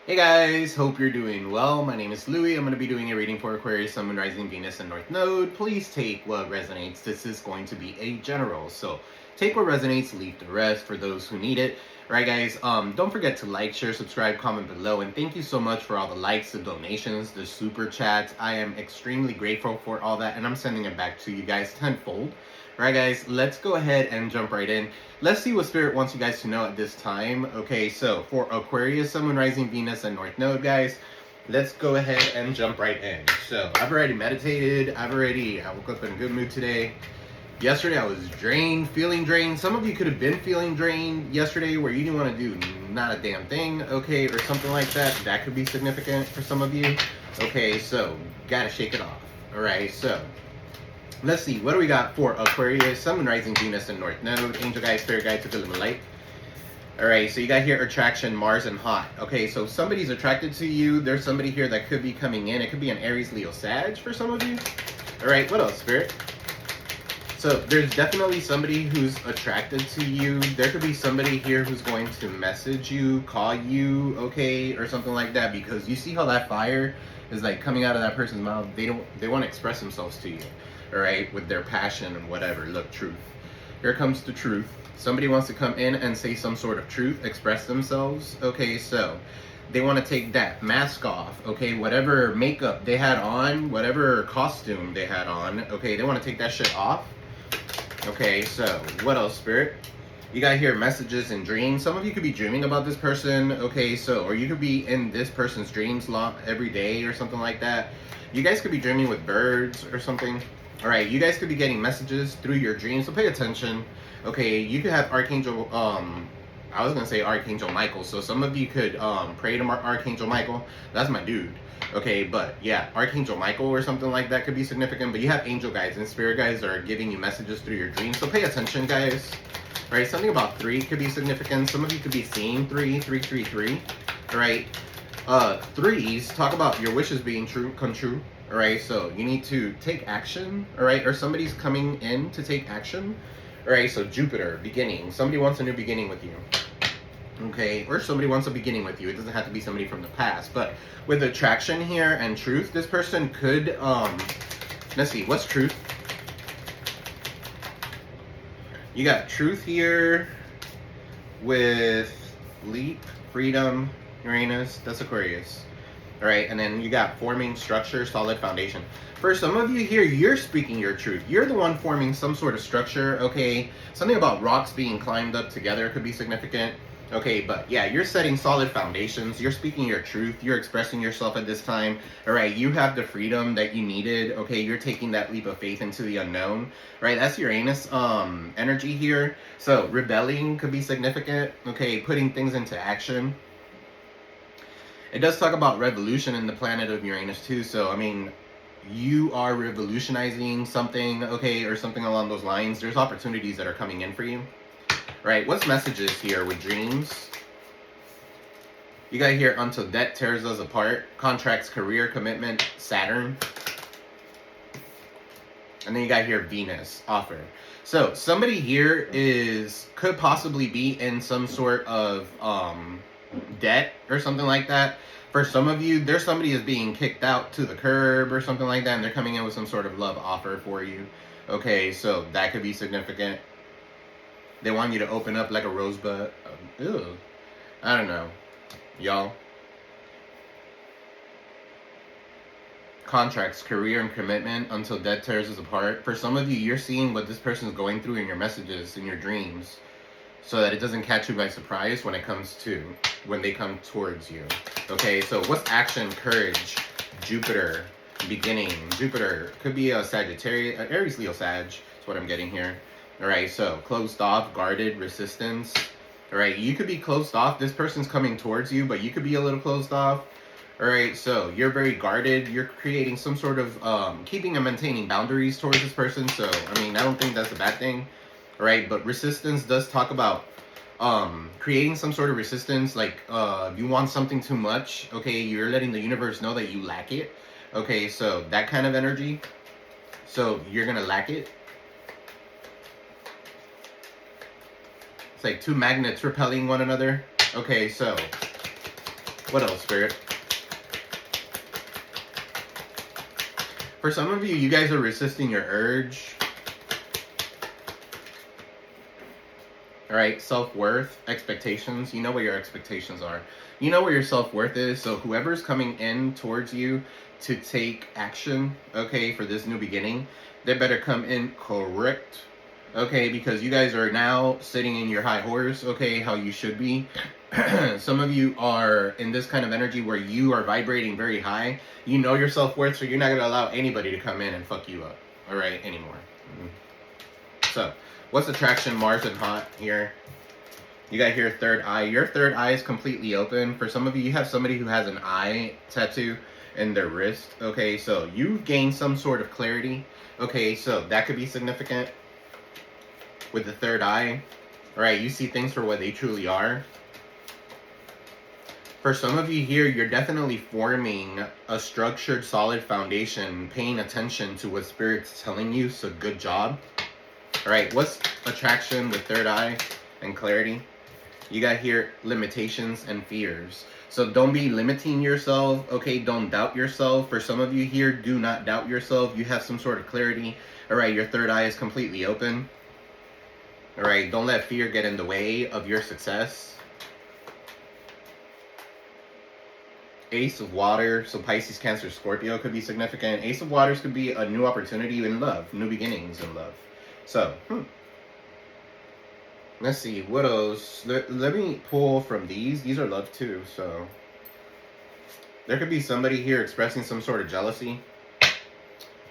Hey guys, hope you're doing well. My name is Louie. I'm going to be doing a reading for Aquarius, Sun, Moon, Rising, Venus, and North Node. Please take what resonates. This is going to be a general, so take what resonates, leave the rest for those who need it. Alright guys, don't forget to like, share, subscribe, comment below, and thank you so much for all the likes, the donations, the super chats. I am extremely grateful for all that, and I'm sending it back to you guys tenfold. Alright guys, let's go ahead and jump right in. Let's see what Spirit wants you guys to know at this time. Okay, so for Aquarius, Sun, Moon, Rising, Venus, and North Node, guys, let's go ahead and jump right in. So I've already meditated. I woke up in a good mood today. Yesterday I was drained, feeling drained. Some of you could have been feeling drained yesterday where you didn't want to do not a damn thing, okay, or something like that. That could be significant for some of you. Okay, so gotta shake it off. Alright, so let's see, what do we got for Aquarius, Sun, Moon, Rising, Venus, and North Node? Angel guide, Spirit guide to the limit light. Alright, so you got here attraction, Mars, and hot. Okay, so somebody's attracted to you. There's somebody here that could be coming in. It could be an Aries, Leo, Sag for some of you. Alright, what else, Spirit? So there's definitely somebody who's attracted to you. There could be somebody here who's going to message you, call you, okay, or something like that, because you see how that fire is like coming out of that person's mouth. They want to express themselves to you, all right, with their passion and whatever. Look, truth. Here comes the truth. Somebody wants to come in and say some sort of truth, express themselves. Okay, so they want to take that mask off, okay, whatever makeup they had on, whatever costume they had on, okay, they want to take that shit off. Okay, so what else, Spirit? You got here messages and dreams. Some of you could be dreaming about this person, okay, so, or you could be in this person's dreams every day or something like that. You guys could be dreaming with birds or something. All right, you guys could be getting messages through your dreams, so pay attention. Okay, you could have Archangel, I was gonna say Archangel Michael, so some of you could pray to Archangel Michael. That's my dude. Okay, but yeah, Archangel Michael or something like that could be significant, but you have angel guides and spirit guides that are giving you messages through your dreams, so pay attention, guys. All right, something about 3 could be significant. Some of you could be seeing 3, 3, 3, 3. All right, 3s talk about your wishes being come true. All right, so you need to take action, all right, or somebody's coming in to take action. All right, so Jupiter, beginning. Somebody wants a new beginning with you. Okay, or somebody wants a beginning with you. It doesn't have to be somebody from the past, but with attraction here and truth, this person could, let's see, what's truth? You got truth here with leap, freedom, Uranus, that's Aquarius. All right, and then you got forming, structure, solid foundation. For some of you here, you're speaking your truth. You're the one forming some sort of structure, okay? Something about rocks being climbed up together could be significant. Okay, but yeah, you're setting solid foundations. You're speaking your truth. You're expressing yourself at this time. All right, you have the freedom that you needed. Okay, you're taking that leap of faith into the unknown. Right, that's Uranus energy here. So rebelling could be significant. Okay, putting things into action. It does talk about revolution in the planet of Uranus too. So I mean, you are revolutionizing something, okay, or something along those lines. There's opportunities that are coming in for you. Right, what's messages here with dreams? You got here until debt tears us apart, contracts, career, commitment, Saturn. And then you got here Venus, offer. So somebody here could possibly be in some sort of debt or something like that. For some of you, there's somebody is being kicked out to the curb or something like that, and they're coming in with some sort of love offer for you. Okay, so that could be significant. They want you to open up like a rosebud. Ew. I don't know. Y'all. Contracts, career, and commitment until death tears us apart. For some of you, you're seeing what this person is going through in your messages, in your dreams, so that it doesn't catch you by surprise when they come towards you. Okay, so what's action, courage, Jupiter, beginning. Jupiter could be a Sagittarius, Aries, Leo, Sag. That's what I'm getting here. All right, so closed off, guarded, resistance. All right, you could be closed off. This person's coming towards you, but you could be a little closed off. All right, so you're very guarded. You're creating some sort of keeping and maintaining boundaries towards this person. So, I mean, I don't think that's a bad thing. All right, but resistance does talk about creating some sort of resistance. Like you want something too much. Okay, you're letting the universe know that you lack it. Okay, so that kind of energy. So you're going to lack it. It's like two magnets repelling one another. Okay, so What else, Spirit? For some of you, you guys are resisting your urge. All right, self-worth, expectations. You know what your expectations are. You know where your self-worth is. So whoever's coming in towards you to take action, okay, for this new beginning, they better come in correct, okay, because you guys are now sitting in your high horse, okay, how you should be. Some of you are in this kind of energy where you are vibrating very high. You know your self-worth, so you're not going to allow anybody to come in and fuck you up, all right, anymore. So, what's attraction, Mars and hot here? You got here third eye. Your third eye is completely open. For some of you, you have somebody who has an eye tattoo in their wrist. Okay, so you've gained some sort of clarity. Okay, so that could be significant with the third eye. All right, you see things for what they truly are. For some of you here, you're definitely forming a structured, solid foundation, paying attention to what Spirit's telling you, so good job. All right, what's attraction with third eye and clarity? You got here limitations and fears. So don't be limiting yourself, okay? Don't doubt yourself. For some of you here, do not doubt yourself. You have some sort of clarity. All right, your third eye is completely open. All right, don't let fear get in the way of your success. Ace of water, so Pisces, Cancer, Scorpio could be significant. Ace of waters could be a new opportunity in love, new beginnings in love. So, let's see, what else? Let me pull from these. These are love too, so. There could be somebody here expressing some sort of jealousy.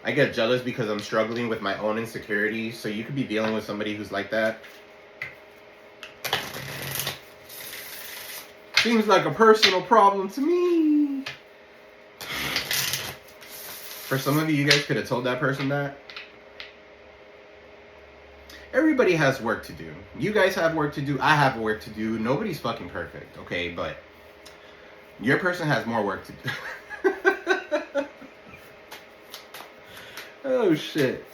I get jealous because I'm struggling with my own insecurities, so you could be dealing with somebody who's like that. Seems like a personal problem to me. For some of you, you guys could have told that person that. Everybody has work to do. You guys have work to do. I have work to do. Nobody's fucking perfect, okay? But your person has more work to do. Oh, shit.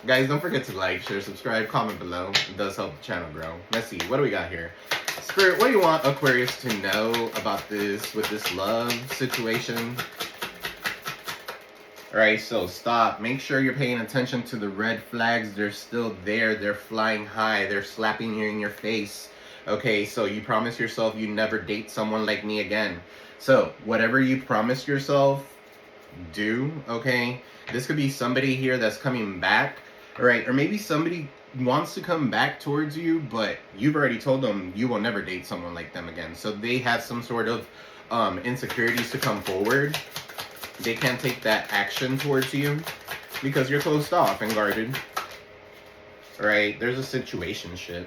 Guys, don't forget to like, share, subscribe, comment below. It does help the channel grow. Let's see. What do we got here? Spirit, what do you want Aquarius to know about this, with this love situation? Alright, so stop. Make sure you're paying attention to the red flags. They're still there. They're flying high. They're slapping you in your face. Okay, so you promise yourself you never date someone like me again. So, whatever you promise yourself, do, okay? This could be somebody here that's coming back, alright? Or maybe somebody wants to come back towards you, but you've already told them you will never date someone like them again. So they have some sort of insecurities to come forward. They can't take that action towards you because you're closed off and guarded. Right? There's a situationship.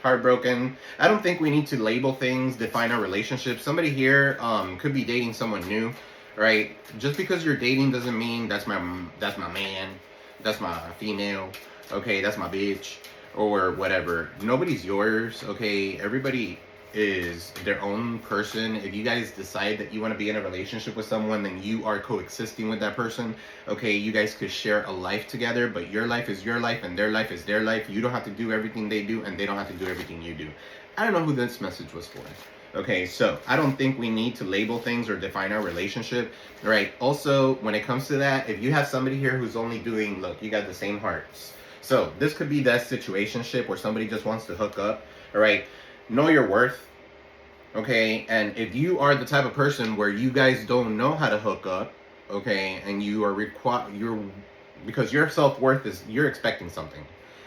Heartbroken. I don't think we need to label things, define our relationship. Somebody here could be dating someone new. Right? Just because you're dating doesn't mean that's my man, that's my female, okay, that's my bitch, or whatever. Nobody's yours, okay? Everybody is their own person. If you guys decide that you want to be in a relationship with someone, then you are coexisting with that person, okay? You guys could share a life together, but your life is your life and their life is their life. You don't have to do everything they do, and they don't have to do everything you do. I don't know who this message was for. Okay, so I don't think we need to label things or define our relationship, right? Also, when it comes to that, if you have somebody here who's only doing, look, you got the same hearts. So this could be that situationship where somebody just wants to hook up, all right? Know your worth, okay? And if you are the type of person where you guys don't know how to hook up, okay, and you are because your self-worth is, you're expecting something,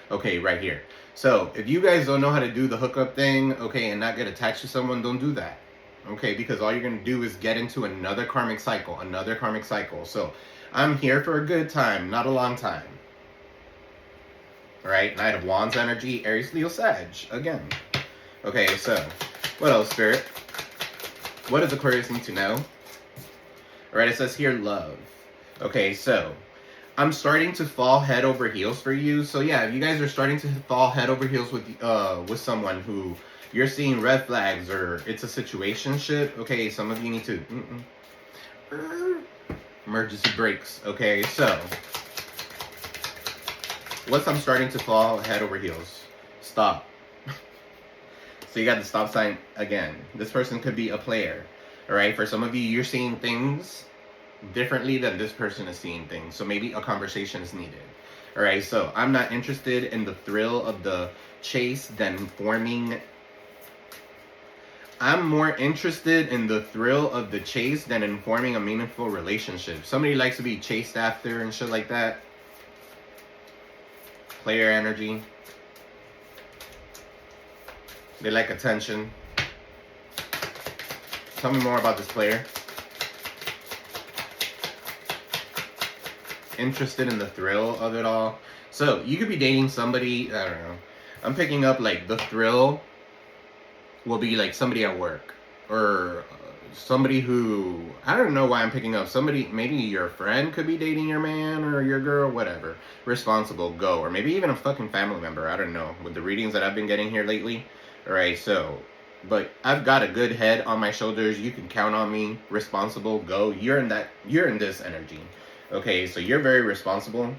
okay, right here. So, if you guys don't know how to do the hookup thing, okay, and not get attached to someone, don't do that, okay? Because all you're going to do is get into another karmic cycle, So, I'm here for a good time, not a long time. All right, Knight of Wands energy, Aries, Leo, Sag, again. Okay, so, what else, Spirit? What does Aquarius need to know? All right, it says here, love. Okay, so I'm starting to fall head over heels for you. So yeah, if you guys are starting to fall head over heels with someone who you're seeing red flags, or it's a situationship, okay, some of you need to emergency brakes. Okay, so what's I'm starting to fall head over heels? Stop. So you got the stop sign again. This person could be a player. All right. For some of you, you're seeing things differently than this person is seeing things. So maybe a conversation is needed. All right. So I'm not interested in the thrill of the chase than forming. I'm more interested in the thrill of the chase than in forming a meaningful relationship. Somebody likes to be chased after and shit like that. Player energy. They like attention. Tell me more about this player. Interested in the thrill of it all. So you could be dating somebody, I don't know. I'm picking up like the thrill will be like somebody at work, or somebody who, I don't know why I'm picking up somebody, maybe your friend could be dating your man or your girl, whatever. Responsible, go. Or maybe even a fucking family member, I don't know, with the readings that I've been getting here lately. Alright, so, but I've got a good head on my shoulders. You can count on me. Responsible, go. You're in this energy. Okay, so you're very responsible.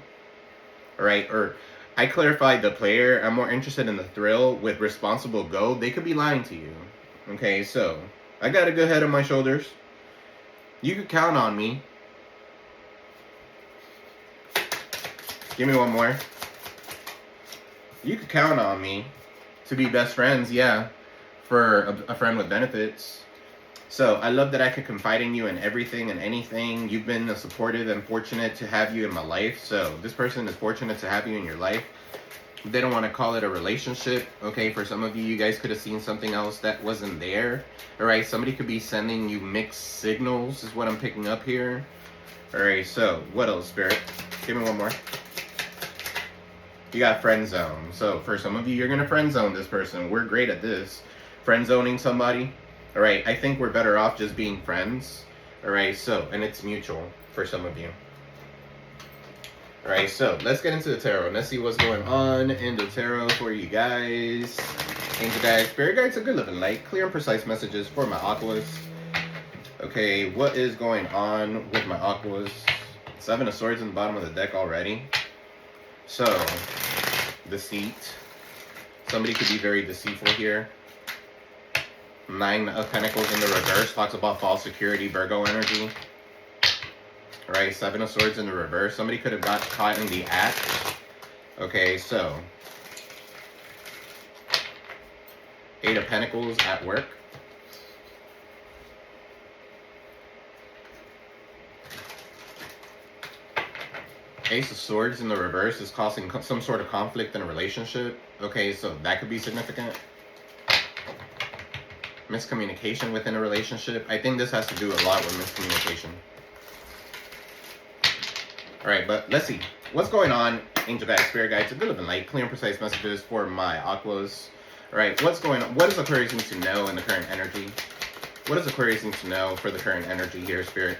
Alright, or I clarified the player. I'm more interested in the thrill with responsible, go. They could be lying to you. Okay, so I got a good head on my shoulders. You could count on me. Give me one more. You could count on me to be best friends, yeah, for a friend with benefits. So I love that I could confide in you in everything and anything. You've been supportive and fortunate to have you in my life. So this person is fortunate to have you in your life. They don't want to call it a relationship. Okay, for some of you, you guys could have seen something else that wasn't there. All right, somebody could be sending you mixed signals is what I'm picking up here. All right, so what else, Spirit? Give me one more. You got friend zone. So for some of you, you're going to friend zone this person. We're great at this. Friend zoning somebody. All right, I think we're better off just being friends. All right, so, and it's mutual for some of you. All right, so let's get into the tarot. Let's see what's going on in the tarot for you guys. Angel guides, spirit guides, a good living light. Clear and precise messages for my aquas. Okay, what is going on with my aquas? Seven of Swords in the bottom of the deck already. So, deceit. Somebody could be very deceitful here. Nine of Pentacles in the reverse talks about false security, Virgo energy. Alright, Seven of Swords in the reverse. Somebody could have got caught in the act. Okay, so Eight of Pentacles at work. Ace of Swords in the reverse is causing some sort of conflict in a relationship. Okay, so that could be significant. Miscommunication within a relationship. I think this has to do a lot with miscommunication. Alright, but let's see. What's going on, Angel Guides, Spirit Guides, a good living light, clear and precise messages for my aquas. Alright, what's going on? What does Aquarius need to know in the current energy? What does Aquarius need to know for the current energy here, Spirit?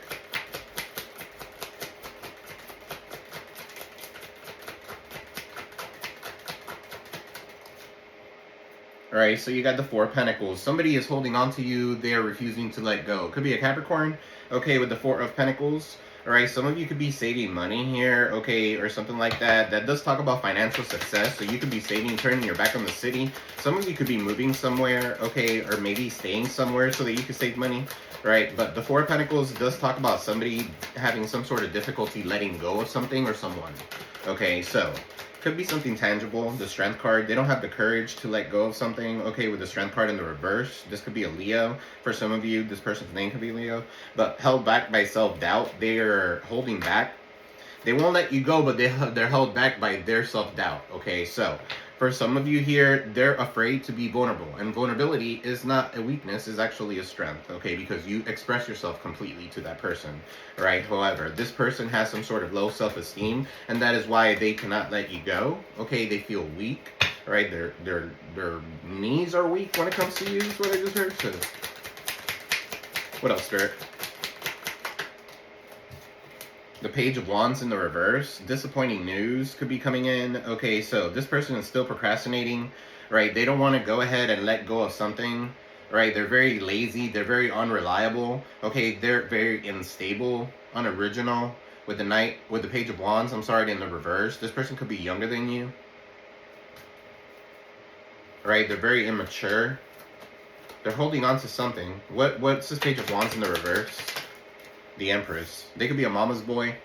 Alright, so you got the Four of Pentacles. Somebody is holding on to you. They are refusing to let go. Could be a Capricorn, okay, with the Four of Pentacles. Alright, some of you could be saving money here, okay, or something like that. That does talk about financial success. So you could be saving, turning your back on the city. Some of you could be moving somewhere, okay, or maybe staying somewhere so that you could save money. Right, but the Four of Pentacles does talk about somebody having some sort of difficulty letting go of something or someone. Okay, so could be something tangible. The Strength card, they don't have the courage to let go of something. Okay, with the Strength card in the reverse, this could be a Leo. For some of you, this person's name could be Leo. But held back by self-doubt, they are holding back. They won't let you go, but they're held back by their self-doubt. Okay, so for some of you here, they're afraid to be vulnerable. And vulnerability is not a weakness, it's actually a strength, okay? Because you express yourself completely to that person, right? However, this person has some sort of low self-esteem, and that is why they cannot let you go, okay? They feel weak, right? Their knees are weak when it comes to you, is what I just heard. So, what else, Spirit? The Page of Wands in the reverse. Disappointing news could be coming in. Okay, so this person is still procrastinating, right? They don't want to go ahead and let go of something, right? They're very lazy. They're very unreliable. Okay, they're very unstable, unoriginal. With the Page of Wands, I'm sorry, in the reverse. This person could be younger than you, right? They're very immature. They're holding on to something. What's this Page of Wands in the reverse? The Empress. They could be a mama's boy,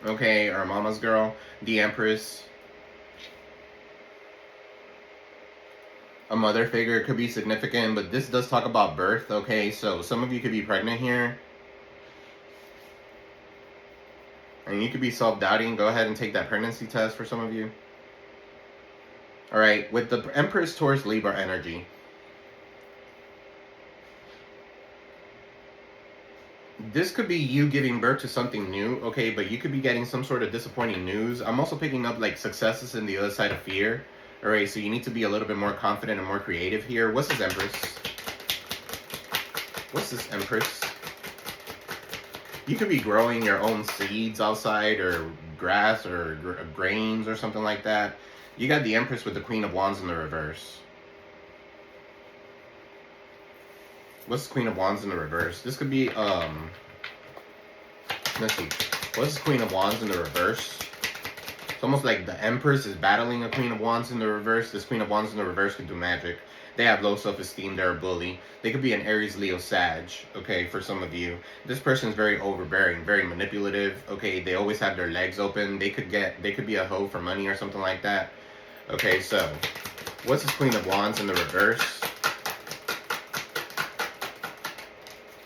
okay, or a mama's girl. The Empress. A mother figure could be significant, but this does talk about birth, okay? So some of you could be pregnant here. And you could be self-doubting. Go ahead and take that pregnancy test for some of you. All right, with the Empress towards Libra energy. This could be you giving birth to something new, okay? But you could be getting some sort of disappointing news. I'm also picking up like successes in the other side of fear. All right, so you need to be a little bit more confident and more creative here. What's this Empress? What's this Empress? You could be growing your own seeds outside, or grass, or grains, or something like that. You got the Empress with the Queen of Wands in the reverse. What's the Queen of Wands in the reverse? This could be, let's see. What's the Queen of Wands in the reverse? It's almost like the Empress is battling a Queen of Wands in the reverse. This Queen of Wands in the reverse could do magic. They have low self-esteem. They're a bully. They could be an Aries, Leo, Sag, okay, for some of you. This person is very overbearing, very manipulative, okay? They always have their legs open. They could be a hoe for money or something like that. Okay, so what's this Queen of Wands in the reverse?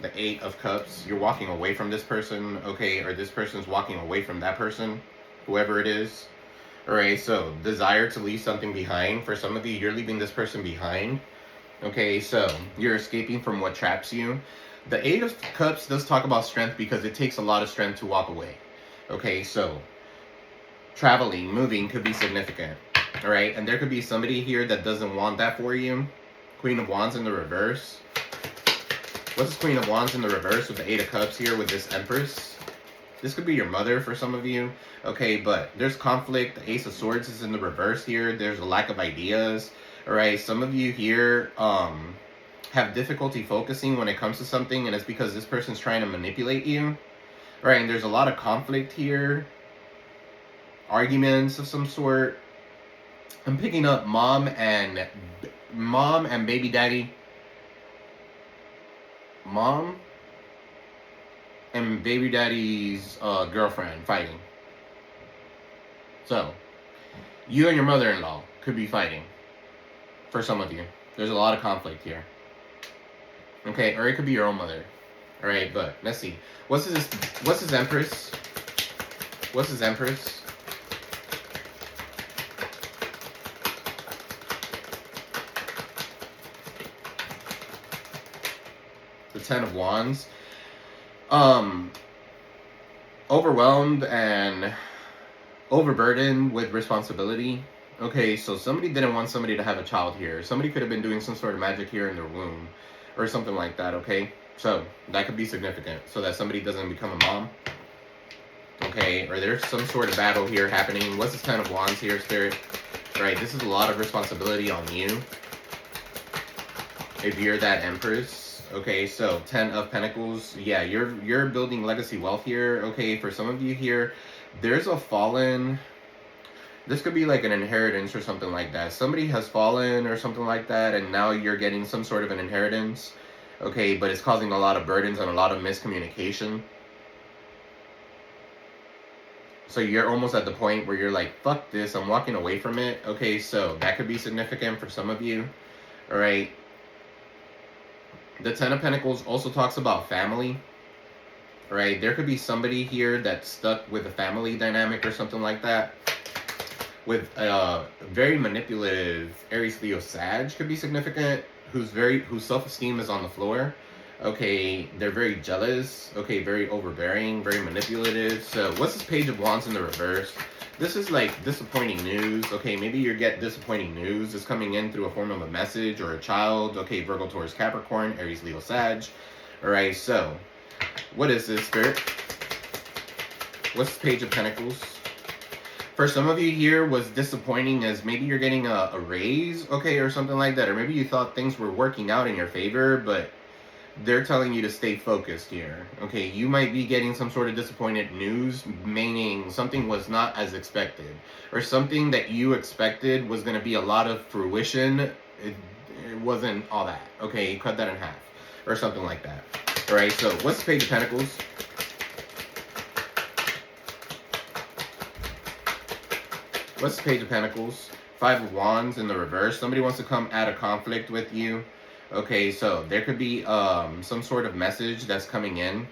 The Eight of Cups. You're walking away from this person, okay? Or this person's walking away from that person, whoever it is. Alright, so desire to leave something behind. For some of you, you're leaving this person behind. Okay, so you're escaping from what traps you. The Eight of Cups does talk about strength because it takes a lot of strength to walk away. Okay, so traveling, moving could be significant. Alright, and there could be somebody here that doesn't want that for you. Queen of Wands in the reverse. What's this Queen of Wands in the reverse with the Eight of Cups here with this Empress? This could be your mother for some of you. Okay, but there's conflict. The Ace of Swords is in the reverse here. There's a lack of ideas. Alright, some of you here have difficulty focusing when it comes to something, and it's because this person's trying to manipulate you. Alright, and there's a lot of conflict here. Arguments of some sort. I'm picking up mom and baby daddy. Mom and baby daddy's girlfriend fighting. So, you and your mother-in-law could be fighting. For some of you. There's a lot of conflict here. Okay, or it could be your own mother. Alright, but let's see. What's this Empress? What's this Empress? The Ten of Wands. Overwhelmed and overburdened with responsibility. Okay, so somebody didn't want somebody to have a child here. Somebody could have been doing some sort of magic here in their womb or something like that, okay? So that could be significant, so that somebody doesn't become a mom. Okay, or there's some sort of battle here happening. What's this Ten of Wands here, Spirit? Right, this is a lot of responsibility on you. If you're that Empress. Okay, so 10 of Pentacles. Yeah, you're building legacy wealth here. Okay, for some of you here, there's a fallen... This could be like an inheritance or something like that. Somebody has fallen or something like that, and now you're getting some sort of an inheritance. Okay, but it's causing a lot of burdens and a lot of miscommunication. So you're almost at the point where you're like, fuck this, I'm walking away from it. Okay, so that could be significant for some of you. Alright. The Ten of Pentacles also talks about family. Right? There could be somebody here that's stuck with a family dynamic or something like that. With a very manipulative Aries, Leo, Sag could be significant. Whose self-esteem is on the floor. Okay, they're very jealous. Okay, very overbearing, very manipulative. So what's this Page of Wands in the reverse? This is like disappointing news. Okay, maybe you get disappointing news. It's coming in through a form of a message or a child. Okay, Virgo, Taurus, Capricorn, Aries, Leo, Sag. Alright, so what is this, Spirit? What's the Page of Pentacles? For some of you here was disappointing as maybe you're getting a raise, okay, or something like that. Or maybe you thought things were working out in your favor, but they're telling you to stay focused here. Okay, you might be getting some sort of disappointed news, meaning something was not as expected. Or something that you expected was going to be a lot of fruition. it wasn't all that. Okay, cut that in half or something like that. All right, so what's the Page of Pentacles? What's the Page of Pentacles? Five of Wands in the reverse. Somebody wants to come at a conflict with you. Okay, so there could be some sort of message that's coming in.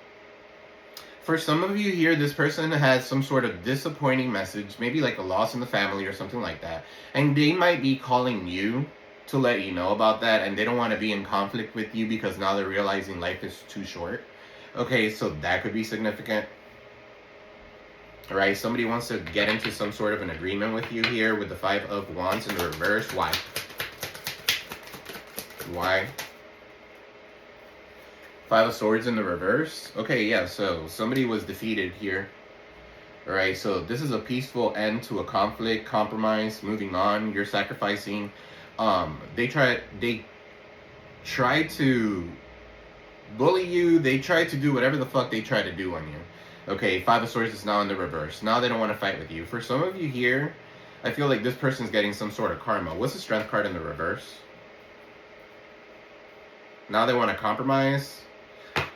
For some of you here, this person has some sort of disappointing message, maybe like a loss in the family or something like that. And they might be calling you to let you know about that, and they don't want to be in conflict with you because now they're realizing life is too short. Okay, so that could be significant. All right, somebody wants to get into some sort of an agreement with you here with the Five of Wands in the reverse. Why? Why? Five of Swords in the reverse. Okay, yeah, so somebody was defeated here. All right, so this is a peaceful end to a conflict, compromise, moving on. You're sacrificing. They try to bully you. They try to do whatever the fuck they try to do on you. Okay, Five of Swords is now in the reverse. Now they don't want to fight with you. For some of you here, I feel like this person's getting some sort of karma. What's the Strength card in the reverse? Now they want to compromise.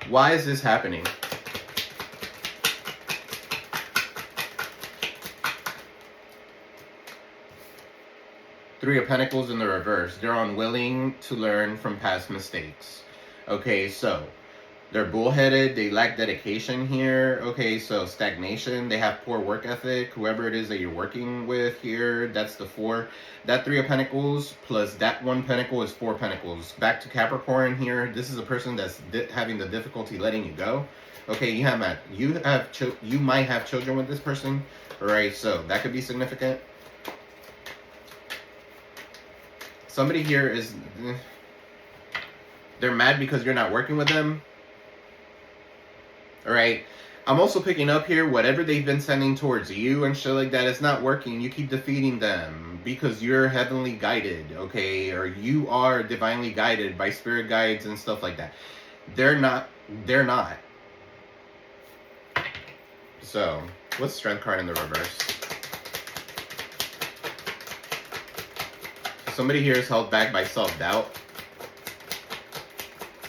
Why is this happening? Three of Pentacles in the reverse. They're unwilling to learn from past mistakes. Okay, so they're bullheaded. They lack dedication here. Okay, so stagnation. They have poor work ethic. Whoever it is that you're working with here, that's the four. That Three of Pentacles plus that one Pentacle is Four Pentacles. Back to Capricorn here. This is a person that's having the difficulty letting you go. Okay, you might have children with this person. All right, so that could be significant. Somebody here is, they're mad because you're not working with them. All right. I'm also picking up here, whatever they've been sending towards you and shit like that, it's not working. You keep defeating them because you're heavenly guided, okay? Or you are divinely guided by spirit guides and stuff like that. They're not. So, what's the Strength card in the reverse? Somebody here is held back by self-doubt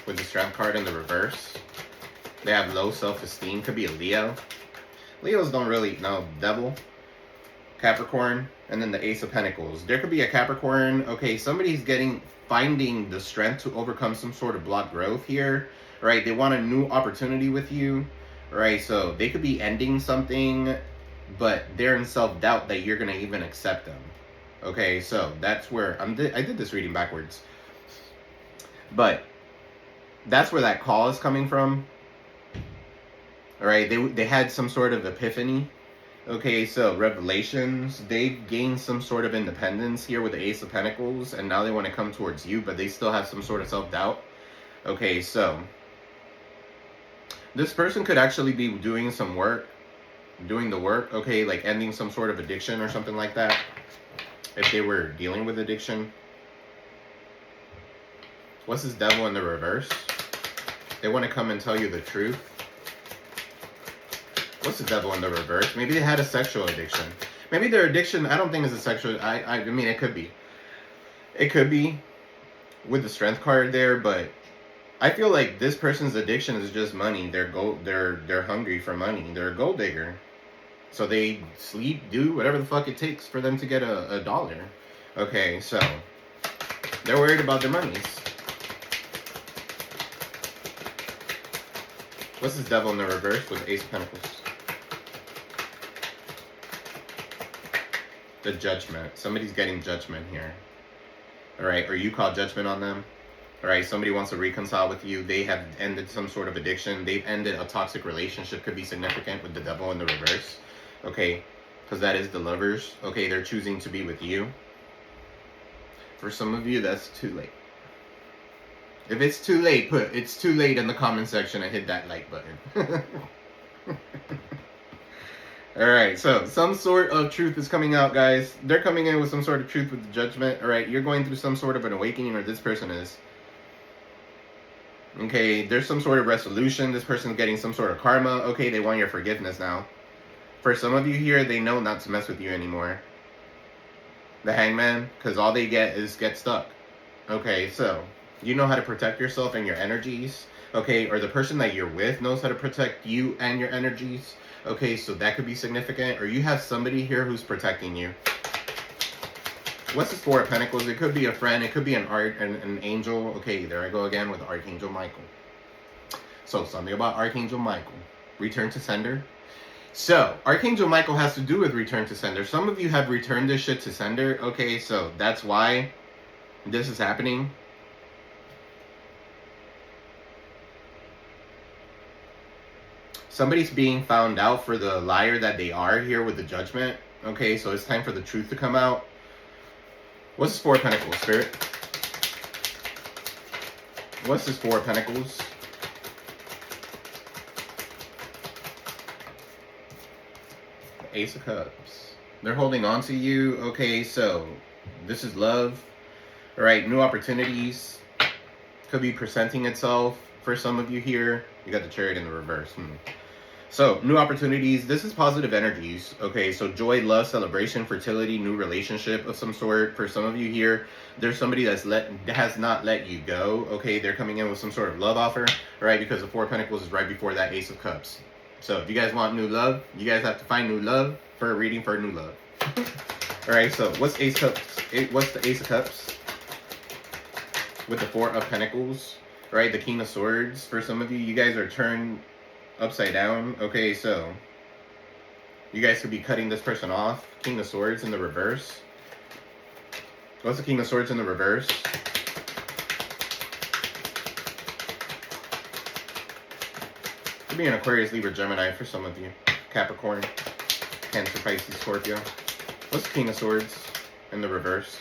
with the Strength card in the reverse. They have low self-esteem. Could be a Leo. Leos don't really know. Devil, Capricorn, and then the Ace of Pentacles. There could be a Capricorn. Okay, somebody's finding the strength to overcome some sort of block growth here. Right? They want a new opportunity with you. Right? So they could be ending something, but they're in self-doubt that you're gonna even accept them. Okay, so that's where I did this reading backwards, but that's where that call is coming from. All right, they had some sort of epiphany. Okay, so revelations. They've gained some sort of independence here with the Ace of Pentacles, and now they want to come towards you, but they still have some sort of self-doubt. Okay, so this person could actually be doing the work. Okay, like ending some sort of addiction or something like that. If they were dealing with addiction. What's this Devil in the reverse? They want to come and tell you the truth. What's the Devil in the reverse? Maybe they had a sexual addiction. Maybe their addiction, I don't think is a sexual, I mean, it could be. It could be with the Strength card there, but I feel like this person's addiction is just money. They're hungry for money. They're a gold digger. So they sleep, do whatever the fuck it takes for them to get a dollar. Okay, so they're worried about their monies. What's this Devil in the reverse with the Ace of Pentacles? The Judgment. Somebody's getting judgment here. All right, or you call judgment on them. All right, somebody wants to reconcile with you. They have ended some sort of addiction. They've ended a toxic relationship. Could be significant with the Devil in the reverse. Okay, because that is the Lovers. Okay, they're choosing to be with you. For some of you, that's too late. If it's too late, put "it's too late" in the comment section and hit that like button. Alright, so some sort of truth is coming out, guys. They're coming in with some sort of truth with the Judgment. Alright, you're going through some sort of an awakening, or this person is. Okay, there's some sort of resolution. This person's getting some sort of karma. Okay, they want your forgiveness now. For some of you here, they know not to mess with you anymore. The Hangman, because all they get is get stuck. Okay, so you know how to protect yourself and your energies. Okay, or the person that you're with knows how to protect you and your energies. Okay, so that could be significant. Or you have somebody here who's protecting you. What's this Four of Pentacles? It could be a friend. It could be an angel. Okay, there I go again with Archangel Michael. So something about Archangel Michael. Return to sender. So Archangel Michael has to do with return to sender. Some of you have returned this shit to sender. Okay, so that's why this is happening. Somebody's being found out for the liar that they are here with the judgment. Okay, so it's time for the truth to come out. What's this Four of Pentacles, Spirit? What's this Four of Pentacles? Ace of Cups. They're holding on to you. Okay, so this is love. All right, new opportunities could be presenting itself for some of you here. You got the Chariot in the reverse. So, new opportunities. This is positive energies. Okay, so joy, love, celebration, fertility, new relationship of some sort. For some of you here, there's somebody that has not let you go. Okay, they're coming in with some sort of love offer, right? Because the Four of Pentacles is right before that Ace of Cups. So, if you guys want new love, you guys have to find new love for a reading for new love. All right, so what's Ace Cups? What's the Ace of Cups? With the Four of Pentacles, right? The King of Swords. For some of you, you guys are turned upside down. Okay, so you guys could be cutting this person off. King of Swords in the reverse. What's the King of Swords in the reverse? Could be an Aquarius, Libra, Gemini for some of you. Capricorn, Cancer, Pisces, Scorpio. What's the King of Swords in the reverse?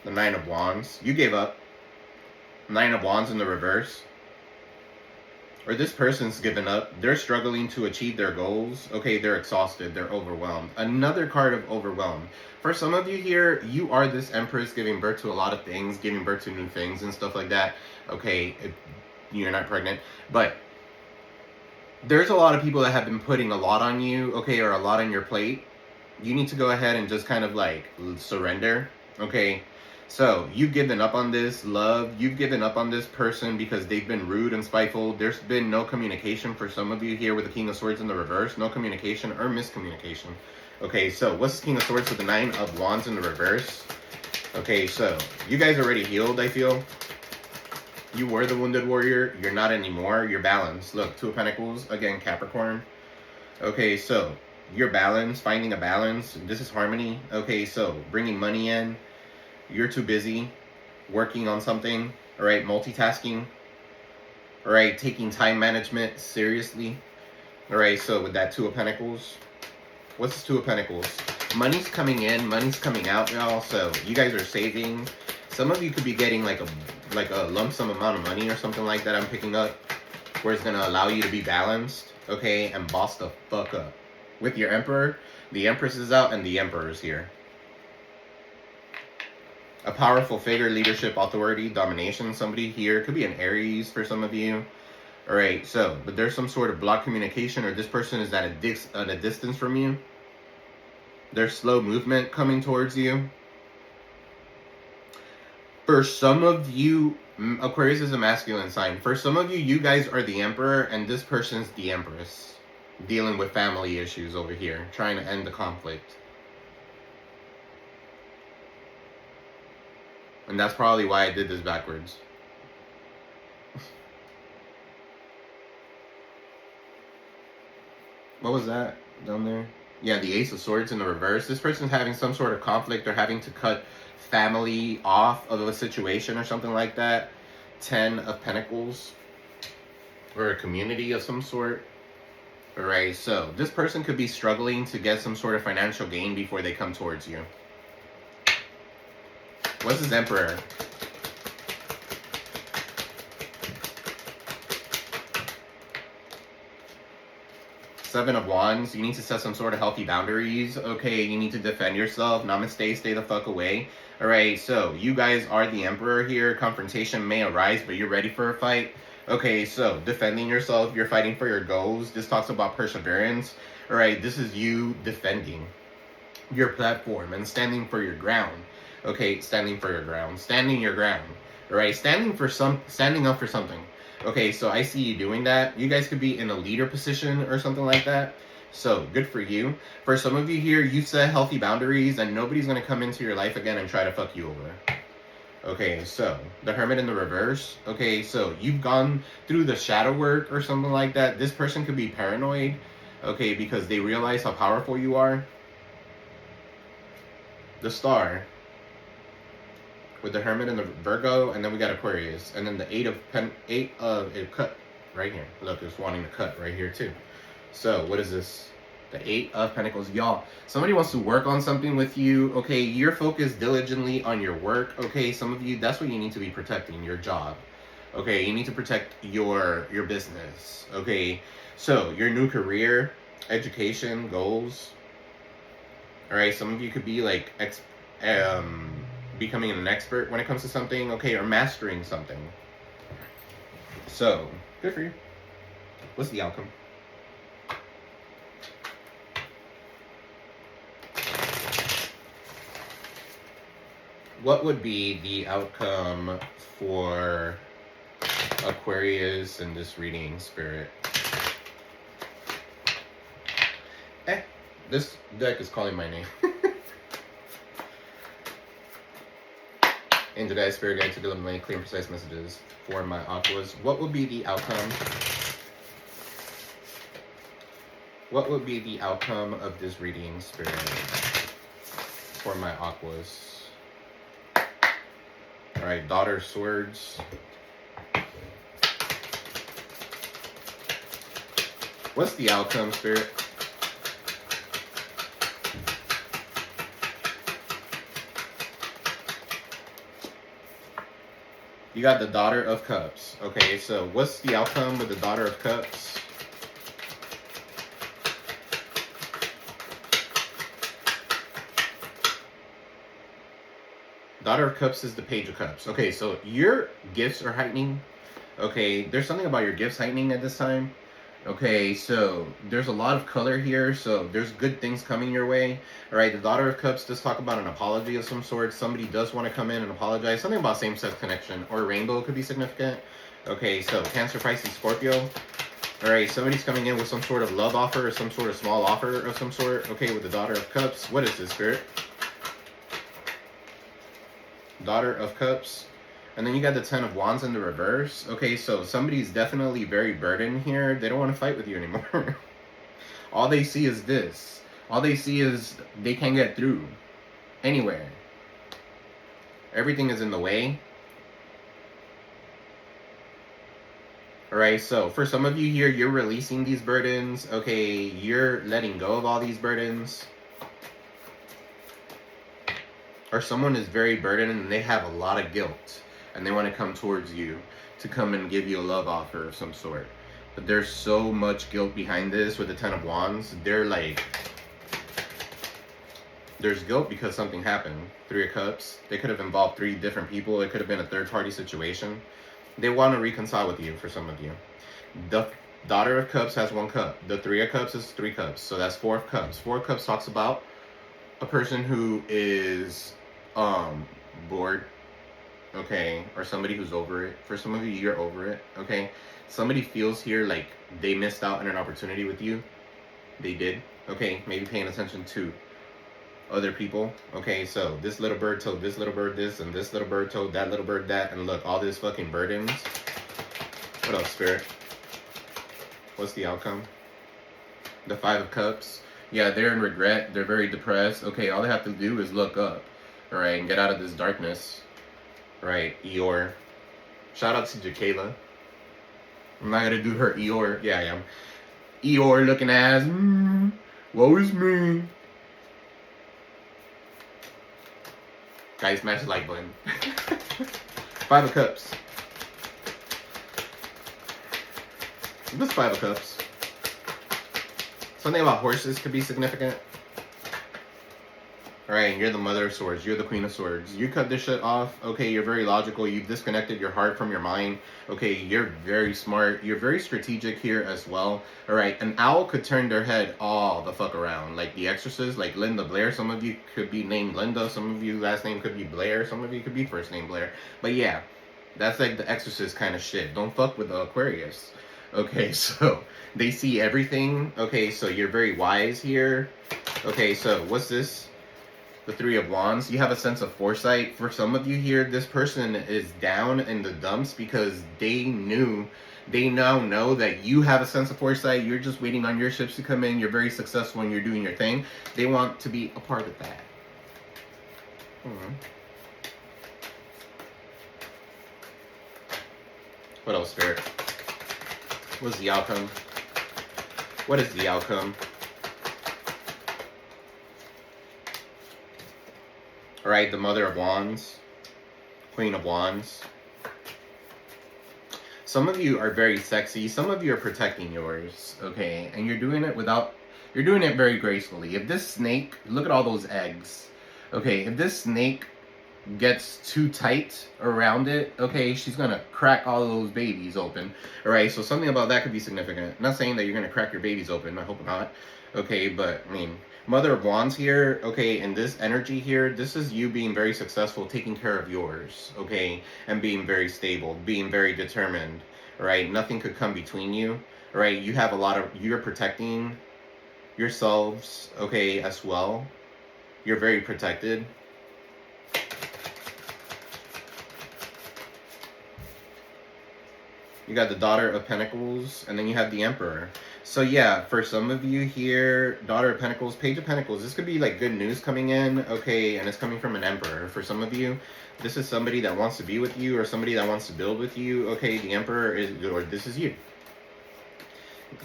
The Nine of Wands. You gave up. Nine of Wands in the reverse. Or this person's given up. They're struggling to achieve their goals. Okay, they're exhausted. They're overwhelmed. Another card of overwhelmed. For some of you here, you are this Empress giving birth to a lot of things, giving birth to new things and stuff like that. Okay, you're not pregnant. But there's a lot of people that have been putting a lot on you, okay, or a lot on your plate. You need to go ahead and just kind of like surrender, okay? So, you've given up on this love. You've given up on this person because they've been rude and spiteful. There's been no communication for some of you here with the King of Swords in the reverse. No communication or miscommunication. Okay, so what's the King of Swords with the Nine of Wands in the reverse? Okay, so you guys are already healed, I feel. You were the wounded warrior. You're not anymore. You're balanced. Look, Two of Pentacles. Again, Capricorn. Okay, so you're balanced. Finding a balance. This is harmony. Okay, so bringing money in. You're too busy working on something, all right, multitasking, all right, taking time management seriously, all right, so with that Two of Pentacles, what's this Two of Pentacles? Money's coming in, money's coming out, y'all, so you guys are saving. Some of you could be getting like a lump sum amount of money or something like that I'm picking up, where it's going to allow you to be balanced, okay, and boss the fuck up. With your Emperor, the Empress is out and the Emperor is here. A powerful figure, leadership, authority, domination. Somebody here, could be an Aries for some of you. All right, so, but there's some sort of blocked communication, or this person is at a distance from you. There's slow movement coming towards you. For some of you, Aquarius is a masculine sign. For some of you, you guys are the Emperor, and this person's the Empress. Dealing with family issues over here, trying to end the conflict. And that's probably why I did this backwards. What was that down there? Yeah, the Ace of Swords in the reverse. This person's having some sort of conflict or having to cut family off of a situation or something like that. 10 of Pentacles. Or a community of some sort. Alright, so this person could be struggling to get some sort of financial gain before they come towards you. What's his Emperor? Seven of Wands. You need to set some sort of healthy boundaries. Okay, you need to defend yourself. Namaste, stay the fuck away. Alright, so you guys are the Emperor here. Confrontation may arise, but you're ready for a fight. Okay, so defending yourself. You're fighting for your goals. This talks about perseverance. Alright, this is you defending your platform and standing for your ground. Okay, standing for your ground. Standing your ground. Alright, standing up for something. Okay, so I see you doing that. You guys could be in a leader position or something like that. So, good for you. For some of you here, you set healthy boundaries and nobody's going to come into your life again and try to fuck you over. Okay, so, the Hermit in the reverse. Okay, so, you've gone through the shadow work or something like that. This person could be paranoid, okay, because they realize how powerful you are. The Star. With the Hermit and the Virgo, and then we got Aquarius. And then the eight of it cut right here. Look, it's wanting to cut right here too. So, what is this? The 8 of Pentacles. Y'all, somebody wants to work on something with you. Okay, you're focused diligently on your work. Okay, some of you, that's what you need to be protecting, your job. Okay, you need to protect your business. Okay, so your new career, education, goals. Alright, some of you could be like becoming an expert when it comes to something. Okay, or mastering something. So, good for you. What's the outcome? What would be the outcome for Aquarius in this reading, Spirit? This deck is calling my name. And today, Spirit Guide to deliver my clear and precise messages for my aquas. What would be the outcome? What would be the outcome of this reading, Spirit, for my aquas? Alright, Daughter of Swords. What's the outcome, Spirit? You got the Daughter of Cups. Okay, so what's the outcome with the Daughter of Cups? Daughter of Cups is the Page of Cups. Okay, so your gifts are heightening. Okay, there's something about your gifts heightening at this time. Okay, so there's a lot of color here, so there's good things coming your way. Alright, the Daughter of Cups does talk about an apology of some sort. Somebody does want to come in and apologize. Something about same-sex connection or rainbow could be significant. Okay, so Cancer, Pisces, Scorpio. Alright, somebody's coming in with some sort of love offer or some sort of small offer of some sort. Okay, with the Daughter of Cups. What is this, Spirit? Daughter of Cups. And then you got the 10 of Wands in the reverse. Okay, so somebody's definitely very burdened here. They don't want to fight with you anymore. All they see is this. All they see is they can't get through anywhere. Everything is in the way. Alright, so for some of you here, you're releasing these burdens. Okay, you're letting go of all these burdens. Or someone is very burdened and they have a lot of guilt. And they want to come towards you to come and give you a love offer of some sort. But there's so much guilt behind this with the 10 of Wands. They're like, there's guilt because something happened. 3 of Cups. They could have involved 3 different people. It could have been a third-party situation. They want to reconcile with you for some of you. The Daughter of Cups has 1 cup. The 3 of Cups is 3 cups. So that's 4 of Cups. 4 of Cups talks about a person who is bored. Okay, or somebody who's over it. For some of you, you're over it. Okay, somebody feels here like they missed out on an opportunity with you. They did. Okay, maybe paying attention to other people. Okay, so this little bird told this little bird this, and this little bird told that little bird that, and look, all this fucking burdens. What else, Spirit? What's the outcome? The 5 of Cups. Yeah, they're in regret. They're very depressed. Okay, all they have to do is look up, all right, and get out of this darkness. Right, Eeyore. Shout out to Jacayla. I'm not gonna do her Eeyore. Yeah, I am. Eeyore looking ass. Woe is me. Guys, smash the like button. 5 of Cups. This 5 of Cups. Something about horses could be significant. Alright, you're the Mother of Swords. You're the Queen of Swords. You cut this shit off. Okay, you're very logical. You've disconnected your heart from your mind. Okay, you're very smart. You're very strategic here as well. All right, an owl could turn their head all the fuck around. Like The Exorcist, like Linda Blair. Some of you could be named Linda. Some of you last name could be Blair. Some of you could be first name Blair. But yeah, that's like The Exorcist kind of shit. Don't fuck with the Aquarius. Okay, so they see everything. Okay, so you're very wise here. Okay, so what's this? The Three of Wands. You have a sense of foresight. For some of you here, this person is down in the dumps because they now know that you have a sense of foresight. You're just waiting on your ships to come in. You're very successful and you're doing your thing. They want to be a part of that. What else, Spirit? What's the outcome? What is the outcome? All right, the Mother of Wands, Queen of Wands. Some of you are very sexy. Some of you are protecting yours, okay? And you're doing it very gracefully. If this snake, look at all those eggs, okay? If this snake gets too tight around it, okay, she's gonna crack all of those babies open. All right, so something about that could be significant. I'm not saying that you're gonna crack your babies open. I hope not. Okay, but I mean, Mother of Wands here, okay, and this energy here, this is you being very successful, taking care of yours, okay, and being very stable, being very determined, right? Nothing could come between you, right? You have you're protecting yourselves, okay, as well. You're very protected. You got the Daughter of Pentacles, and then you have the Emperor. So yeah, for some of you here, Daughter of Pentacles, Page of Pentacles, this could be like good news coming in, okay, and it's coming from an Emperor. For some of you, this is somebody that wants to be with you or somebody that wants to build with you, okay, the Emperor is, or this is you.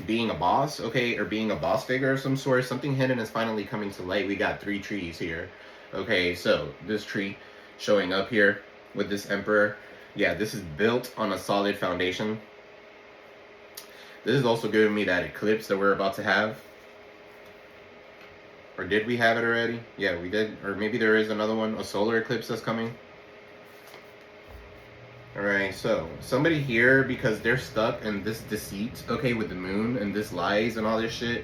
Being a boss, okay, or being a boss figure of some sort, something hidden is finally coming to light. We got 3 trees here, okay, so this tree showing up here with this Emperor. Yeah, this is built on a solid foundation. This is also giving me that eclipse that we're about to have. Or did we have it already? Yeah, we did. Or maybe there is another one, a solar eclipse that's coming. Alright, so somebody here, because they're stuck in this deceit, okay, with the moon and this lies and all this shit.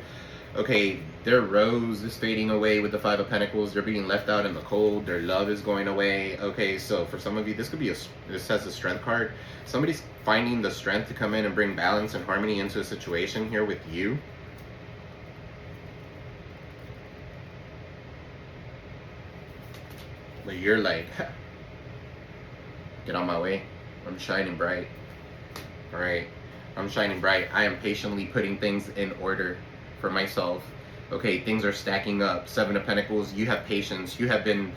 Okay, their rose is fading away with the 5 of Pentacles. They're being left out in the cold. Their love is going away. Okay, so for some of you, this could be this has a strength card. Somebody's finding the strength to come in and bring balance and harmony into a situation here with you. But you're like, get on my way. I'm shining bright. All right, I'm shining bright. I am patiently putting things in order for myself. Okay, things are stacking up. 7 of Pentacles, you have patience. You have been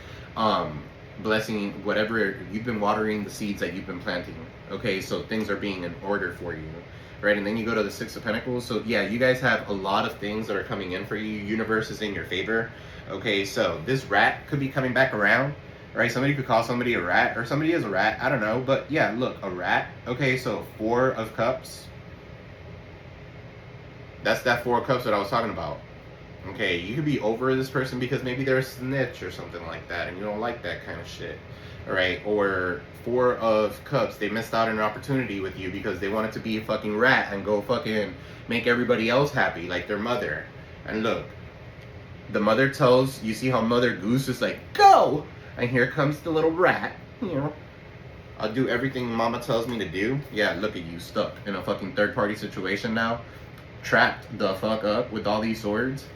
blessing whatever, you've been watering the seeds that you've been planting. Okay, so things are being in order for you. Right, and then you go to the 6 of Pentacles. So yeah, you guys have a lot of things that are coming in for you. Universe is in your favor. Okay, so this rat could be coming back around. Right, somebody could call somebody a rat, or somebody is a rat, I don't know. But yeah, look, a rat. Okay, so 4 of Cups. That's that 4 of Cups that I was talking about. Okay, you could be over this person because maybe they're a snitch or something like that, and you don't like that kind of shit. Alright, or 4 of Cups, they missed out on an opportunity with you because they wanted to be a fucking rat and go fucking make everybody else happy, like their mother. And look, the mother tells, you see how Mother Goose is like, go! And here comes the little rat, you know. I'll do everything Mama tells me to do. Yeah, look at you, stuck in a fucking third-party situation now. Trapped the fuck up with all these swords.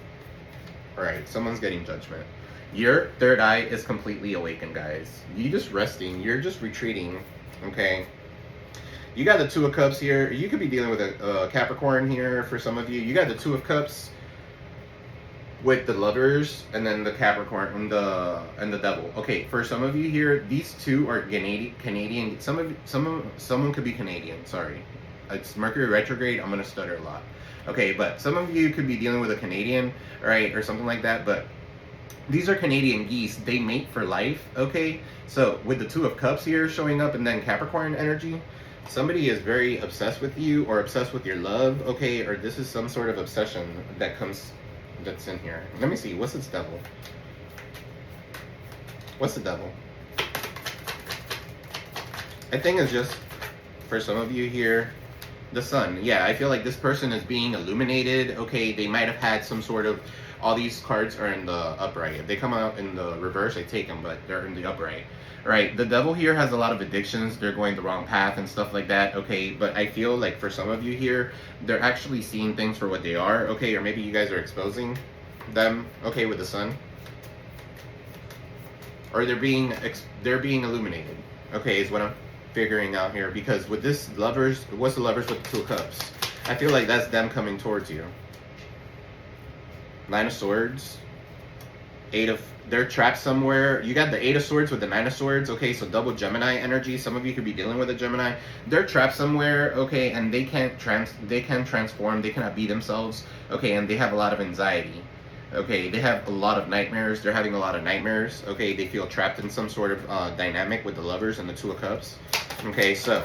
Alright, someone's getting judgment. Your third eye is completely awakened, guys. You just resting. You're just retreating. Okay. You got the 2 of Cups here. You could be dealing with a Capricorn here for some of you. You got the 2 of Cups with the Lovers, and then the Capricorn and the Devil. Okay, for some of you here, these 2 are Canadian. Someone could be Canadian. Sorry, it's Mercury retrograde. I'm gonna stutter a lot. Okay, but some of you could be dealing with a Canadian, right, or something like that. But these are Canadian geese. They mate for life. Okay, so with the 2 of Cups here showing up, and then Capricorn energy, somebody is very obsessed with you or obsessed with your love. Okay, or this is some sort of obsession that's in here. Let me see. What's its Devil? What's the Devil? I think it's just For some of you here, the sun. Yeah, I feel like this person is being illuminated. Okay, they might have had some sort of, all these cards are in the upright. If they come out in the reverse, I take them, but they're in the upright. Right, the devil here has a lot of addictions. They're going the wrong path and stuff like that. Okay, but I feel like for some of you here, they're actually seeing things for what they are. Okay, or maybe you guys are exposing them. Okay, with the sun, or they're being illuminated. Okay, is what I'm figuring out here, because with this lovers, what's the lovers with the 2 of cups? I feel like that's them coming towards you. 9 of swords, they're trapped somewhere. You got the 8 of swords with the 9 of swords. Okay, so double Gemini energy. Some of you could be dealing with a Gemini. They're trapped somewhere. Okay, and they can't transform. They cannot be themselves. Okay, and they have a lot of anxiety. Okay, they have a lot of nightmares. They're having a lot of nightmares. Okay, they feel trapped in some sort of dynamic with the lovers and the 2 of cups. Okay, so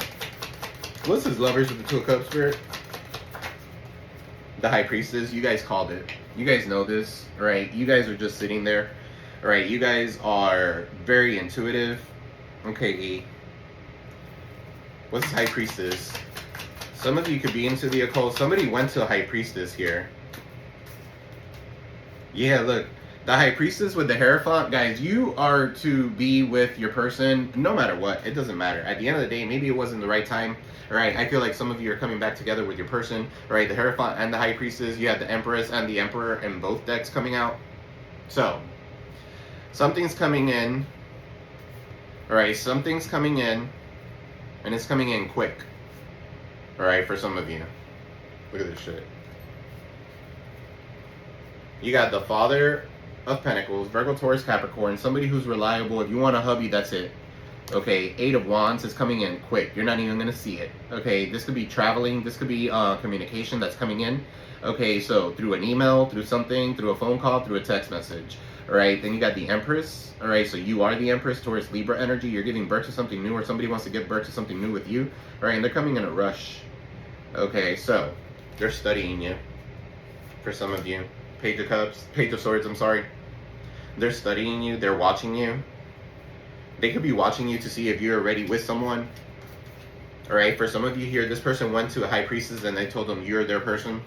what's this lovers with the 2 of cups, Spirit? The High Priestess. You guys called it. You guys know this, right? You guys are just sitting there, right? You guys are very intuitive. Okay, what's High Priestess? Some of you could be into the occult. Somebody went to a High Priestess here. Yeah, look, the High Priestess with the Hierophant. Guys, you are to be with your person no matter what. It doesn't matter. At the end of the day, maybe it wasn't the right time. All right, I feel like some of you are coming back together with your person. All right, the Hierophant and the High Priestess. You have the Empress and the Emperor in both decks coming out. So, something's coming in. All right, something's coming in. And it's coming in quick. All right, for some of you. Look at this shit. You got the Father of Pentacles, Virgo, Taurus, Capricorn, somebody who's reliable. If you want a hubby, that's it. Okay, 8 of Wands is coming in quick. You're not even going to see it. Okay, this could be traveling. This could be communication that's coming in. Okay, so through an email, through something, through a phone call, through a text message. All right, then you got the Empress. All right, so you are the Empress, Taurus, Libra energy. You're giving birth to something new, or somebody wants to give birth to something new with you. All right, and they're coming in a rush. Okay, so they're studying you. For some of you. Page of Cups, Page of Swords, I'm sorry. They're studying you, they're watching you. They could be watching you to see if you're already with someone. Alright, for some of you here, this person went to a High Priestess and they told them you're their person.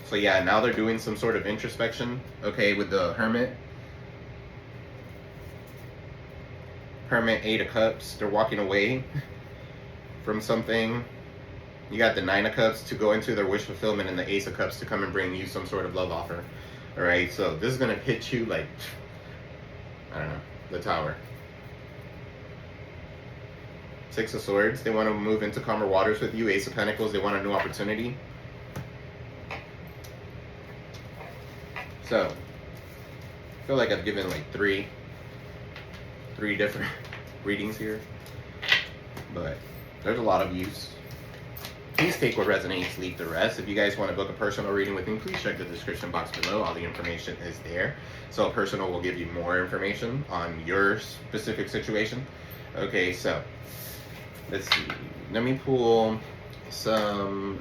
So yeah, now they're doing some sort of introspection, okay, with the Hermit. Hermit, 8 of Cups, they're walking away from something. You got the 9 of Cups to go into their wish fulfillment, and the Ace of Cups to come and bring you some sort of love offer. Alright, so this is going to hit you like, I don't know, the Tower. 6 of Swords, they want to move into calmer waters with you. Ace of Pentacles, they want a new opportunity. So, I feel like I've given like three different readings here. But there's a lot of use. Please take what resonates, leave the rest. If you guys want to book a personal reading with me, please check the description box below. All the information is there. So a personal will give you more information on your specific situation. Okay, so let's see. Let me pull some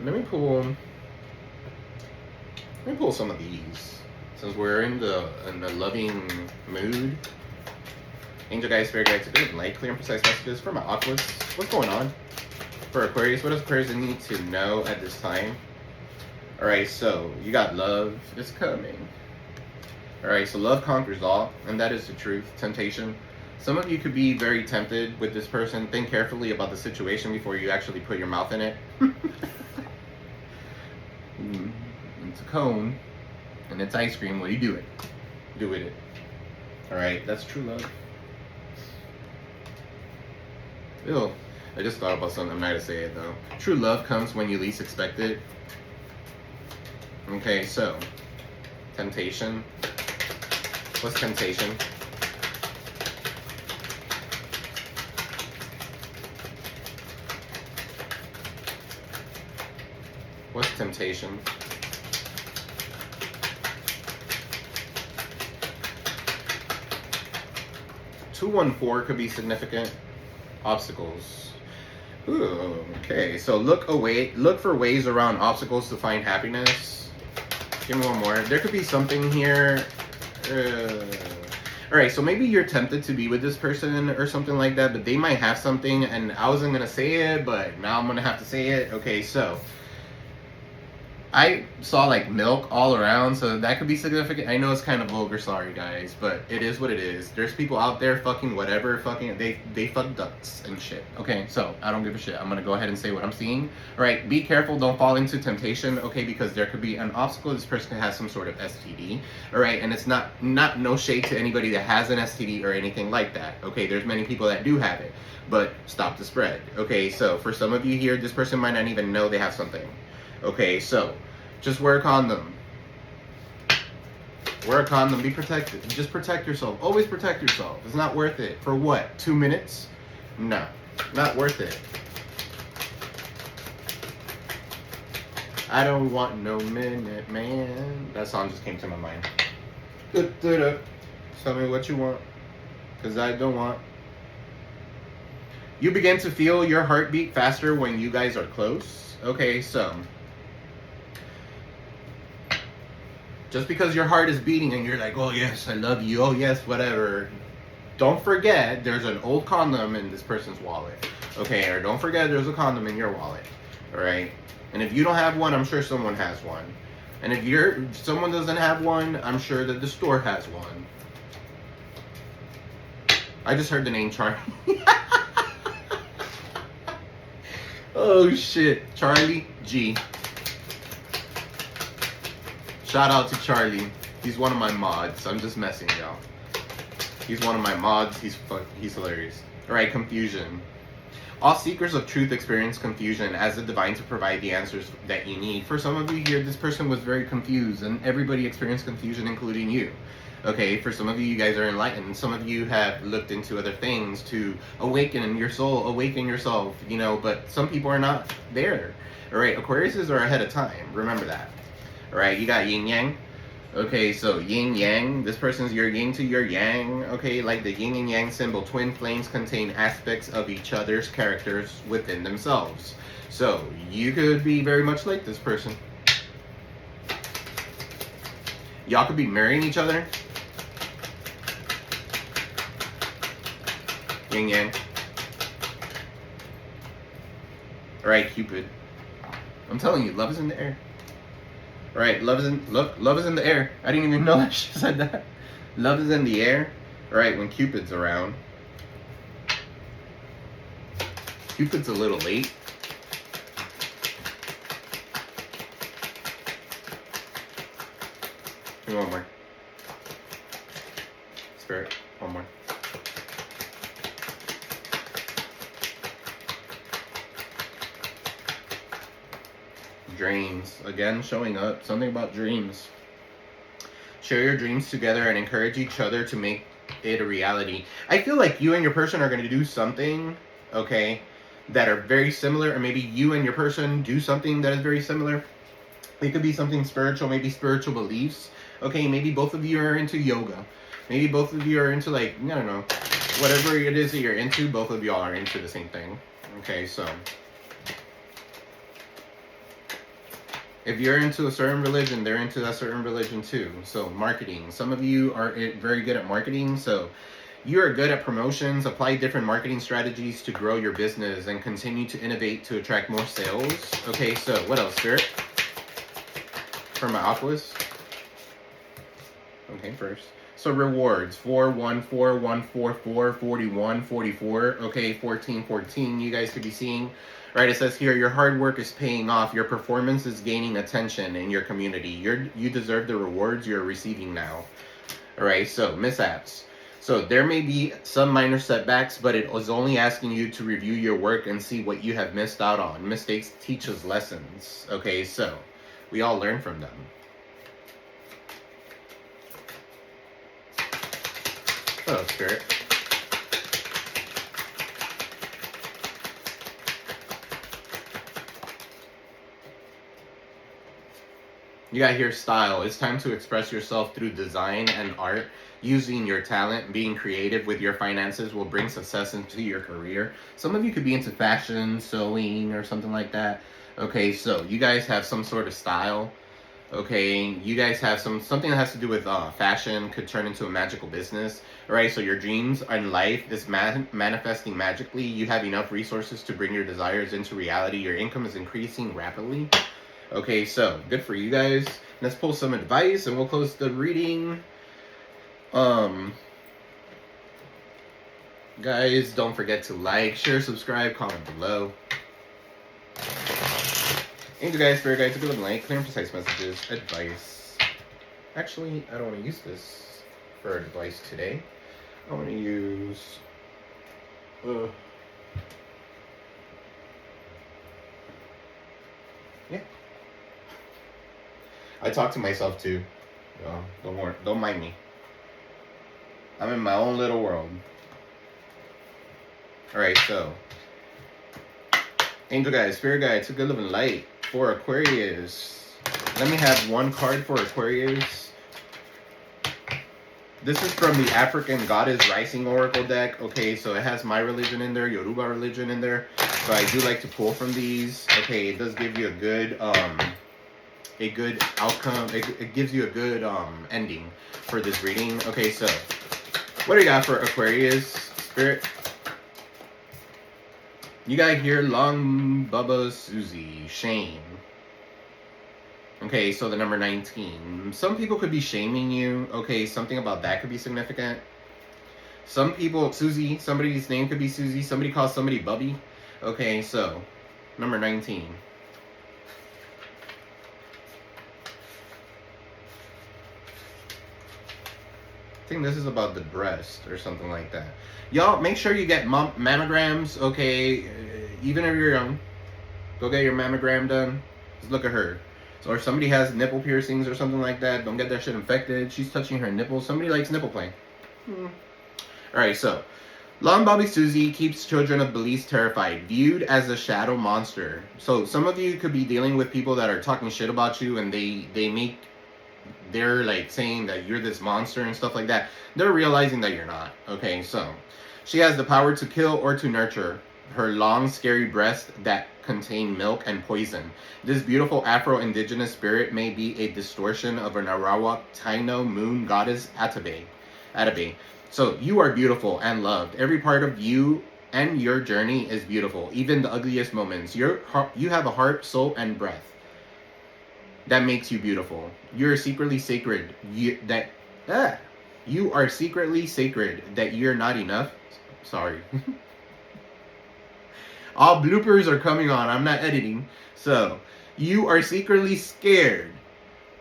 of these. Since we're in the loving mood. Angel guides, spirit guides, good light, clear and precise messages for my Aquarius. What's going on? For Aquarius, what does Aquarius need to know at this time? Alright, so you got love is coming. Alright, so love conquers all, and that is the truth. Temptation. Some of you could be very tempted with this person. Think carefully about the situation before you actually put your mouth in it. It's a cone, and it's ice cream. What do you do it? Do with it. Alright, that's true love. Ew. I just thought about something. I'm not gonna say it though. True love comes when you least expect it. Okay, so temptation. What's temptation? What's temptation? Two, 1, 4 could be significant. Obstacles. Ooh, okay, so look for ways around obstacles to find happiness. Give me one more. There could be something here. All right, so maybe you're tempted to be with this person or something like that, but they might have something, and I wasn't gonna say it, but now I'm gonna have to say it. Okay, so I saw like milk all around, so that could be significant. I know it's kind of vulgar, sorry guys, but it is what it is. There's people out there fucking whatever, fucking they fuck ducks and shit. Okay, so I don't give a shit. I'm gonna go ahead and say what I'm seeing. All right, be careful, don't fall into temptation. Okay, because there could be an obstacle. This person has some sort of STD. All right, and it's not no shade to anybody that has an STD or anything like that. Okay, there's many people that do have it, but stop the spread. Okay, so for some of you here, this person might not even know they have something. Okay, so just wear a condom. Wear a condom, be protected. Just protect yourself. Always protect yourself. It's not worth it. For what? 2 minutes? No, not worth it. I don't want no minute, man. That song just came to my mind. Tell me what you want, because I don't want. You begin to feel your heartbeat faster when you guys are close. Okay, so just because your heart is beating and you're like, oh yes, I love you, oh yes, whatever, don't forget there's an old condom in this person's wallet. Okay, or don't forget there's a condom in your wallet. All right, and if you don't have one, I'm sure someone has one. And if someone doesn't have one, I'm sure that the store has one. I just heard the name Charlie. Oh shit, Charlie G. Shout out to Charlie. He's one of my mods. I'm just messing, y'all. He's one of my mods. He's hilarious. All right, confusion. All seekers of truth experience confusion as the divine to provide the answers that you need. For some of you here, this person was very confused, and everybody experienced confusion, including you. Okay, for some of you, you guys are enlightened. Some of you have looked into other things to awaken your soul, awaken yourself, you know, but some people are not there. All right, Aquariuses are ahead of time. Remember that. All right, you got yin yang. Okay, so yin yang, this person's your yin to your yang. Okay, like the yin and yang symbol, twin flames contain aspects of each other's characters within themselves. So you could be very much like this person. Y'all could be marrying each other. Yin yang. All right, Cupid. I'm telling you, love is in the air. All right, love is in the air. I didn't even know that she said that. Love is in the air. All right, when Cupid's around. Cupid's a little late. Give me one more. Spirit, one more. Dreams, again showing up. Something about dreams. Share your dreams together and encourage each other to make it a reality. I feel like you and your person are going to do something, okay, that are very similar, or maybe you and your person do something that is very similar. It could be something spiritual, maybe spiritual beliefs. Okay, maybe both of you are into yoga. Maybe both of you are into, like, I don't know, whatever it is that you're into, both of y'all are into the same thing. Okay, so if you're into a certain religion, they're into a certain religion too. So marketing. Some of you are very good at marketing. So you are good at promotions. Apply different marketing strategies to grow your business and continue to innovate to attract more sales. Okay, so what else, Spirit? For my Aquas. Okay, first. So rewards. 4, 1, 4, 1, 4, 4, 41, 44. Okay, 14, 14. You guys could be seeing. Right, it says here, your hard work is paying off. Your performance is gaining attention in your community. You deserve the rewards you're receiving now. All right, so mishaps. So there may be some minor setbacks, but it was only asking you to review your work and see what you have missed out on. Mistakes teach us lessons. Okay, so we all learn from them. Oh, Spirit. You got here, style. It's time to express yourself through design and art. Using your talent, being creative with your finances will bring success into your career. Some of you could be into fashion, sewing, or something like that. Okay, so you guys have some sort of style. Okay, you guys have something that has to do with fashion could turn into a magical business. All right, so your dreams and life is manifesting magically. You have enough resources to bring your desires into reality. Your income is increasing rapidly. Okay, so good for you guys. Let's pull some advice and we'll close the reading. Guys, don't forget to like, share, subscribe, comment below. Angel guys, spirit guides, good looking light, clear and precise messages, advice. Actually, I don't want to use this for advice today. I want to use yeah. I talk to myself too. Don't worry, don't mind me. I'm in my own little world. Alright, so Angel guides, spirit guides, good living light for Aquarius. Let me have one card for Aquarius. This is from the African Goddess Rising Oracle deck. Okay, so it has my religion in there, Yoruba religion in there. So I do like to pull from these. Okay, it does give you a good outcome. It gives you a good ending for this reading. Okay, so what do you got for Aquarius, spirit? You got here Long Bubba Susie, shame. Okay, so the number 19. Some people could be shaming you. Okay, something about that could be significant. Some people, Susie, somebody's name could be Susie. Somebody calls somebody Bubby. Okay, so number 19. I think this is about the breast or something like that. Y'all, make sure you get mammograms, okay? Even if you're young, go get your mammogram done. Just look at her. So, or somebody has nipple piercings or something like that. Don't get that shit infected. She's touching her nipples. Somebody likes nipple play. Alright, so Long Bobby Susie keeps children of Belize terrified, viewed as a shadow monster. So some of you could be dealing with people that are talking shit about you, and they're like saying that you're this monster and stuff like that. They're realizing that you're not. Okay, so she has the power to kill or to nurture. Her long, scary breasts that contain milk and poison. This beautiful Afro-Indigenous spirit may be a distortion of an Arawak Taino moon goddess Atabe. So you are beautiful and loved. Every part of you and your journey is beautiful, even the ugliest moments. You have a heart, soul, and breath that makes you beautiful. You're secretly sacred. You are secretly sacred that you're not enough. Sorry. All bloopers are coming on. I'm not editing. So, you are secretly scared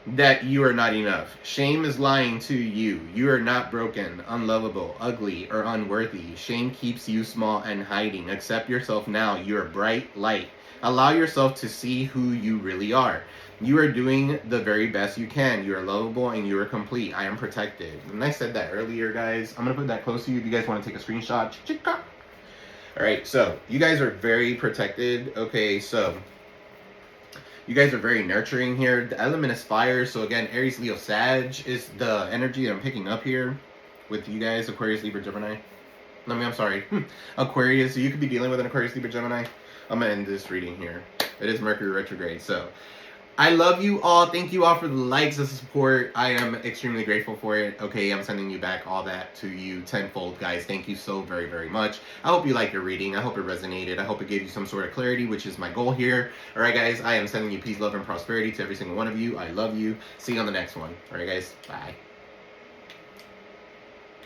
that you are not enough. Shame is lying to you. You are not broken, unlovable, ugly, or unworthy. Shame keeps you small and hiding. Accept yourself now. You're a bright light. Allow yourself to see who you really are. You are doing the very best you can. You are lovable and you are complete. I am protected. And I said that earlier, guys. I'm going to put that close to you if you guys want to take a screenshot. Alright, so you guys are very protected. Okay, so you guys are very nurturing here. The element is fire. So again, Aries, Leo, Sag is the energy that I'm picking up here with you guys. Aquarius, Libra, Gemini. I'm sorry. Aquarius. So you could be dealing with an Aquarius, Libra, Gemini. I'm going to end this reading here. It is Mercury retrograde. So I love you all. Thank you all for the likes, the support. I am extremely grateful for it. Okay, I'm sending you back all that to you tenfold, guys. Thank you so very, very much. I hope you liked your reading. I hope it resonated. I hope it gave you some sort of clarity, which is my goal here. All right, guys, I am sending you peace, love, and prosperity to every single one of you. I love you. See you on the next one. All right, guys, bye.